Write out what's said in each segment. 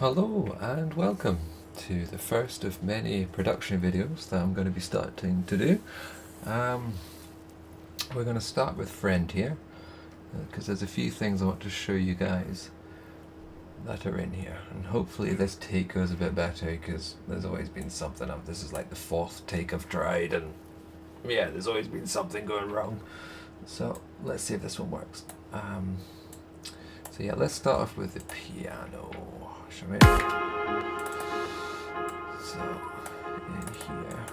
Hello and welcome to the first of many production videos that I'm going to be starting to do. We're going to start with Friend here because there's a few things I want to show you guys that are in here, and hopefully this take goes a bit better because there's always been something up. This is like the fourth take I've tried, and yeah, there's always been something going wrong. So let's see if this one works. So yeah, let's start off with the piano, shall we? So in here.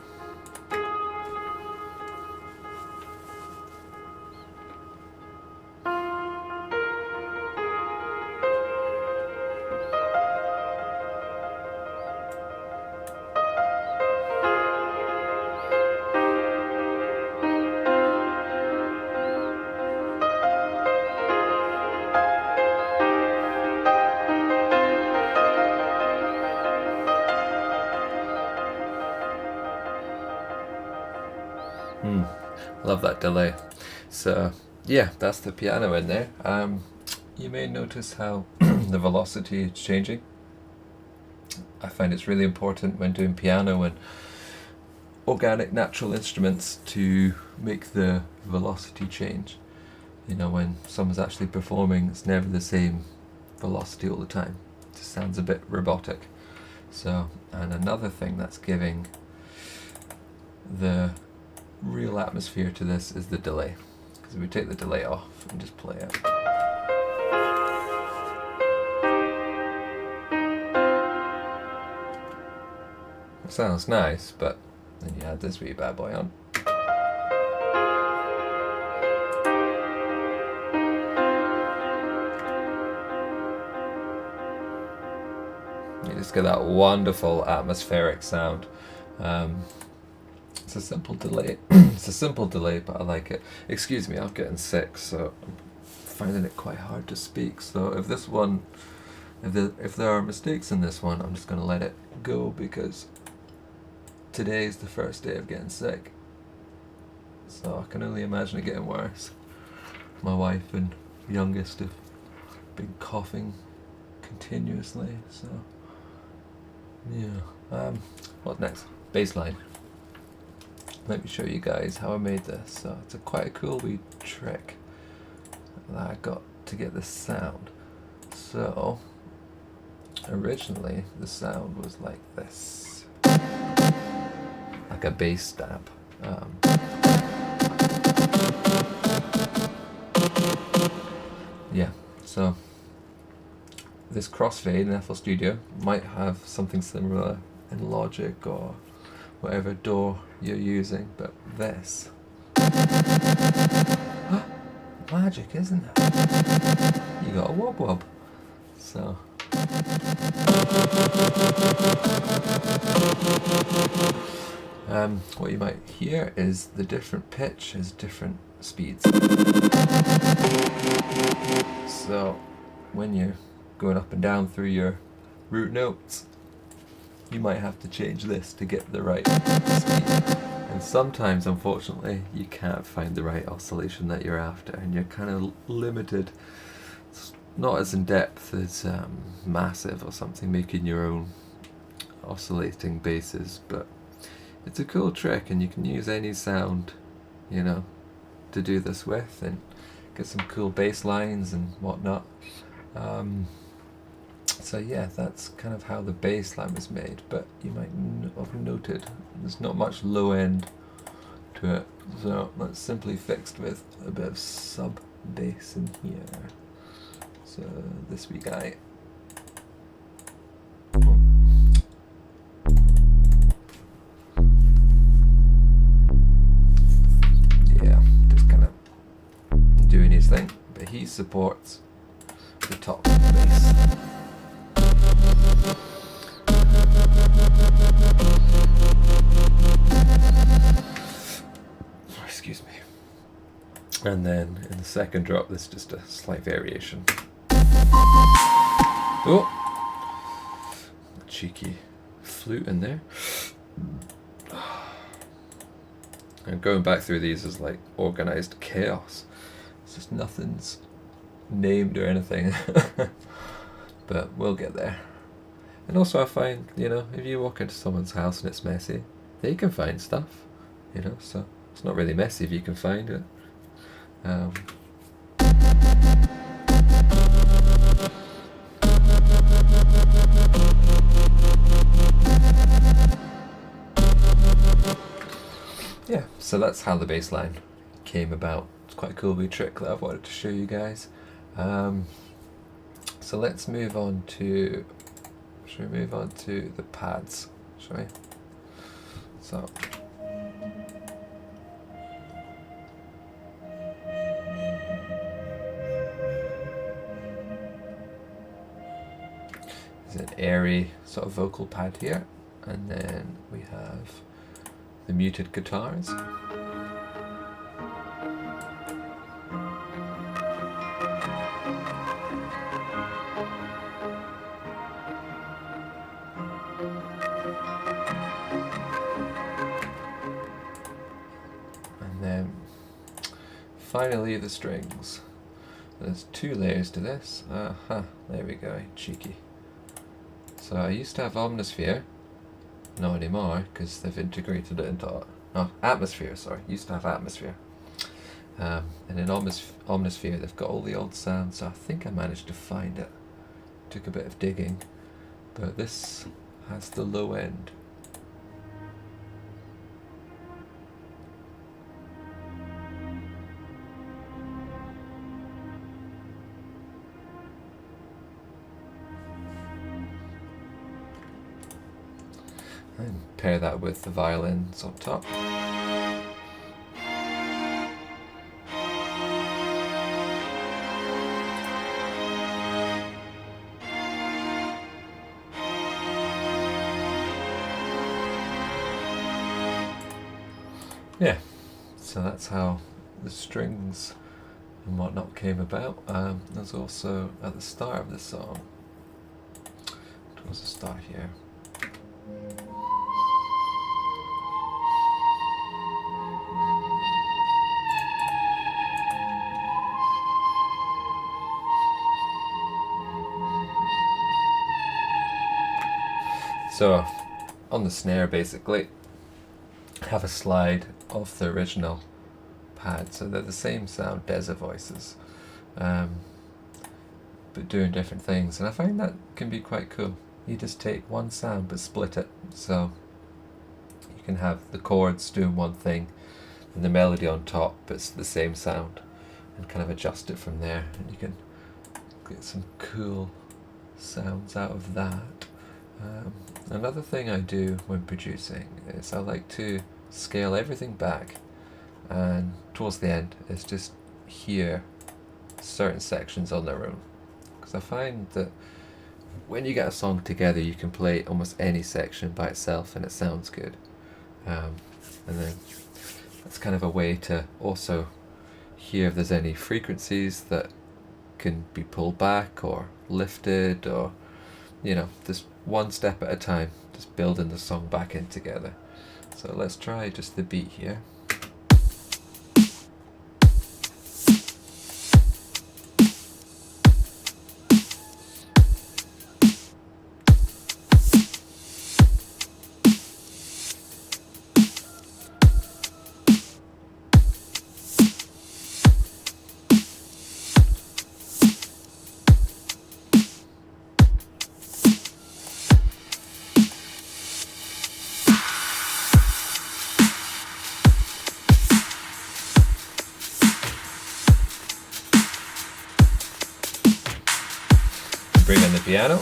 Love that delay. So yeah, that's the piano in there. You may notice how the velocity is changing. I find it's really important when doing piano and organic natural instruments to make the velocity change. You know, when someone's actually performing, it's never the same velocity all the time. It just sounds a bit robotic. So, and another thing that's giving the real atmosphere to this is the delay, because if we take the delay off and just play it, it sounds nice, but then you add this wee bad boy on. You just get that wonderful atmospheric sound. It's a simple delay. It's a simple delay, but I like it. Excuse me, I'm getting sick, so I'm finding it quite hard to speak. So if this one, if there are mistakes in this one, I'm just going to let it go because today is the first day of getting sick. So I can only imagine it getting worse. My wife and youngest have been coughing continuously, so yeah. What's next? Bassline. Let me show you guys how I made this. So it's quite a cool wee trick that I got to get this sound. So originally the sound was like this, like a bass stab. Yeah, so this crossfade in FL Studio might have something similar in Logic or whatever DAW you're using, but this magic, isn't it? You got a wob wob. So what you might hear is the different pitch is different speeds. So when you're going up and down through your root notes, you might have to change this to get the right speed. And sometimes, unfortunately, you can't find the right oscillation that you're after, and you're kind of limited. It's not as in depth as Massive or something, making your own oscillating basses, but it's a cool trick, and you can use any sound, you know, to do this with, and get some cool bass lines and whatnot. So yeah, that's kind of how the bass line was made, but you might have noted there's not much low end to it, so that's simply fixed with a bit of sub bass in here. So this wee guy. Yeah, just kind of doing his thing, but he supports the top bass. Excuse me. And then in the second drop, there's just a slight variation. Oh! Cheeky flute in there. And going back through these is like organized chaos. It's just nothing's named or anything. But we'll get there. And also I find, you know, if you walk into someone's house and it's messy, they can find stuff, you know, so it's not really messy if you can find it. Yeah, so that's how the bass line came about. It's quite a cool wee trick that I've wanted to show you guys. So let's move on to, shall we move on to the pads, shall we? So there's an airy sort of vocal pad here, and then we have the muted guitars. And then finally the strings. There's 2 layers to this. There we go, cheeky. So I used to have Omnisphere, not anymore because they've integrated it into Atmosphere. Sorry, used to have Atmosphere, and in Omnisphere they've got all the old sounds. So I think I managed to find it. Took a bit of digging, but this has the low end. And pair that with the violins on top. Yeah, so that's how the strings and whatnot came about. There's also at the start of the song, towards the start here, so on the snare basically have a slide off the original pad, so they're the same sound, Deza voices, but doing different things, and I find that can be quite cool. You just take one sound but split it, so you can have the chords doing one thing and the melody on top, but it's the same sound, and kind of adjust it from there, and you can get some cool sounds out of that. Another thing I do when producing is I like to scale everything back, and towards the end is just hear certain sections on their own, because I find that when you get a song together you can play almost any section by itself and it sounds good, and then that's kind of a way to also hear if there's any frequencies that can be pulled back or lifted, or you know, just one step at a time, just building the song back in together. So let's try just the beat here. Bring in the piano.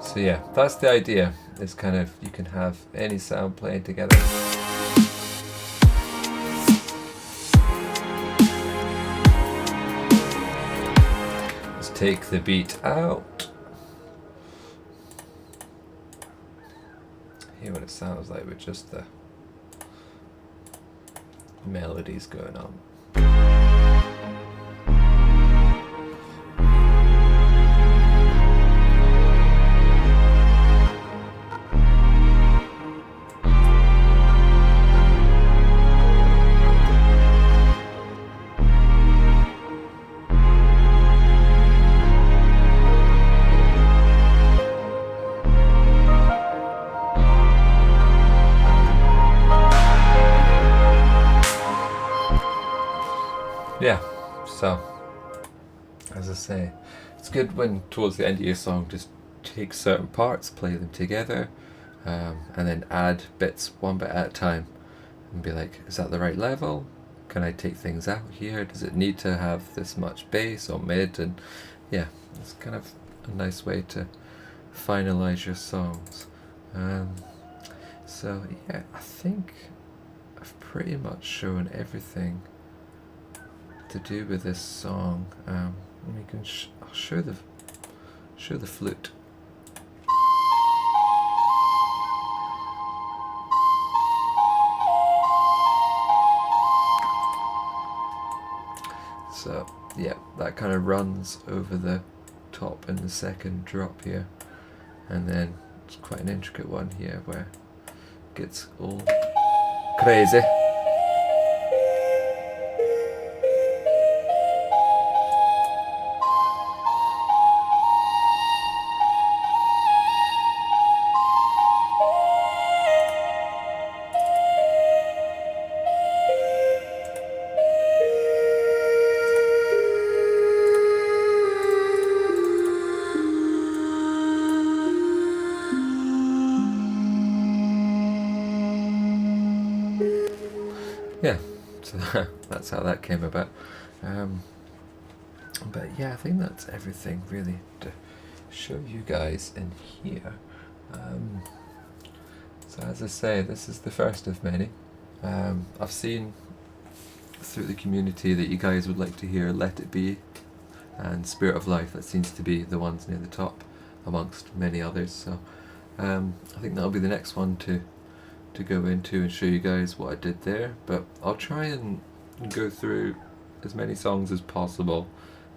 So yeah, that's the idea. It's kind of, you can have any sound playing together. take the beat out. Hear what it sounds like with just the melodies going on. Yeah, so as I say, it's good when towards the end of your song just take certain parts, play them together, and then add bits one bit at a time and be like, is that the right level? Can I take things out here? Does it need to have this much bass or mid? And yeah, it's kind of a nice way to finalize your songs. So yeah, I think I've pretty much shown everything to do with this song. We can I'll show the flute. So yeah, that kind of runs over the top in the second drop here, and then it's quite an intricate one here where it gets all crazy. Yeah, so that's how that came about. But yeah, I think that's everything really to show you guys in here. So as I say, this is the first of many. I've seen through the community that you guys would like to hear Let It Be and Spirit of Life. That seems to be the ones near the top amongst many others. So I think that'll be the next one to go into and show you guys what I did there, but I'll try and go through as many songs as possible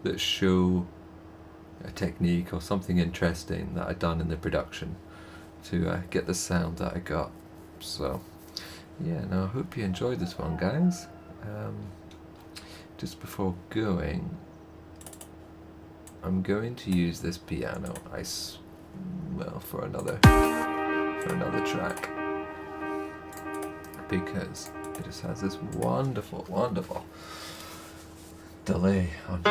that show a technique or something interesting that I've done in the production to get the sound that I got. So yeah, now I hope you enjoyed this one, guys. Just before going, I'm going to use this piano for another track, because it just has this wonderful, wonderful delay on.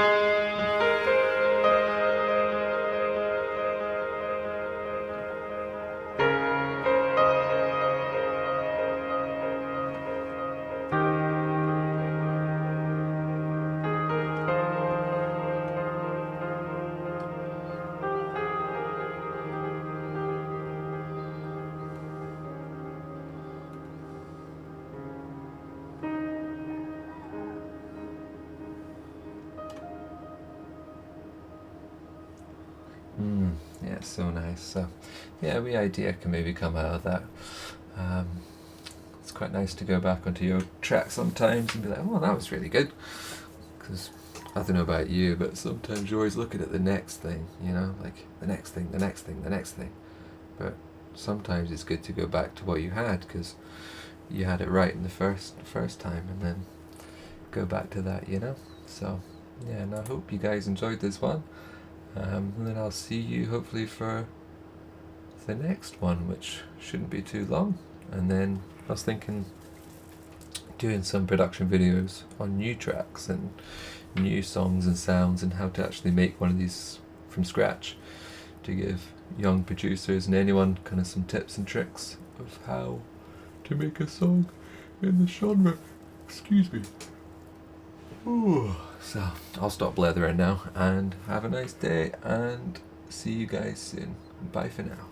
Yeah, so nice. So yeah, the idea can maybe come out of that. It's quite nice to go back onto your track sometimes and be like, oh, that was really good. Because I don't know about you, but sometimes you're always looking at the next thing, you know, like the next thing, the next thing, the next thing. But sometimes it's good to go back to what you had, because you had it right in the first time, and then go back to that, you know. So yeah, and I hope you guys enjoyed this one. And then I'll see you hopefully for the next one, which shouldn't be too long. And then I was thinking doing some production videos on new tracks and new songs and sounds, and how to actually make one of these from scratch, to give young producers and anyone kind of some tips and tricks of how to make a song in the genre. Excuse me. Ooh. So I'll stop blethering now, and have a nice day, and see you guys soon. Bye for now.